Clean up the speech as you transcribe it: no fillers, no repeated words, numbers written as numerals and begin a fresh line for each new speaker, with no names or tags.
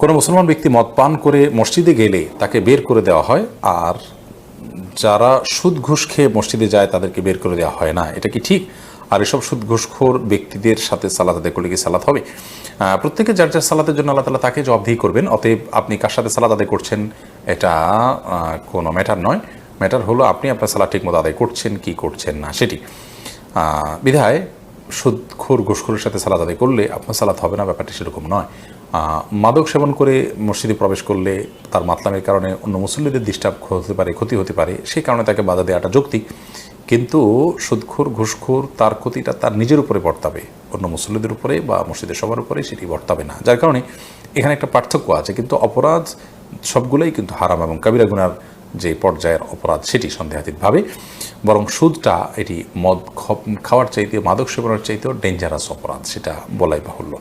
কোনো মুসলমান ব্যক্তি মদ পান করে মসজিদে গেলে তাকে বের করে দেওয়া হয়, আর যারা সুদ ঘুষ খেয়ে মসজিদে যায় তাদেরকে বের করে দেওয়া হয় না, এটা কি ঠিক? আর এসব সুদ ঘুষখোর ব্যক্তিদের সাথে সালাত আদায় করলে কি সালাত হবে? প্রত্যেকে যার যার সালাতের জন্য আল্লাহ তাআলা তাকে জবাবদিহি করবেন। অতএব আপনি কার সাথে সালাত আদায় করছেন এটা কোনো ম্যাটার নয়। ম্যাটার হলো আপনি আপনার সালাত ঠিকমতো আদায় করছেন কি করছেন না সেটি। বিধায় সুদখোর ঘুষখোরের সাথে সালাত আদায় করলে আপনার সালাত হবে না, ব্যাপারটি সেরকম নয়। মাদক সেবন করে মসজিদে প্রবেশ করলে তার মাতলামের কারণে অন্য মুসল্লিদের ডিস্টার্ব হতে পারে, ক্ষতি হতে পারে, সেই কারণে তাকে বাধা দেওয়াটা যৌক্তিক। কিন্তু সুদখোর ঘুষখোর তার ক্ষতিটা তার নিজের উপরে বর্তাবে, অন্য মুসল্লিদের উপরে বা মসজিদের সবার উপরে সেটি বর্তাবে না। যার কারণে এখানে একটা পার্থক্য আছে, কিন্তু অপরাধ সবগুলোই কিন্তু হারাম এবং কাবিরা গুনার যে পর্যায়ের অপরাধ সেটি সন্দেহাতীতভাবে। বরং সুদটা এটি মদ খাওয়ার চাইতে, মাদক সেবনের চাইতেও ডেঞ্জারাস অপরাধ, সেটা বলাই বাহুল্য।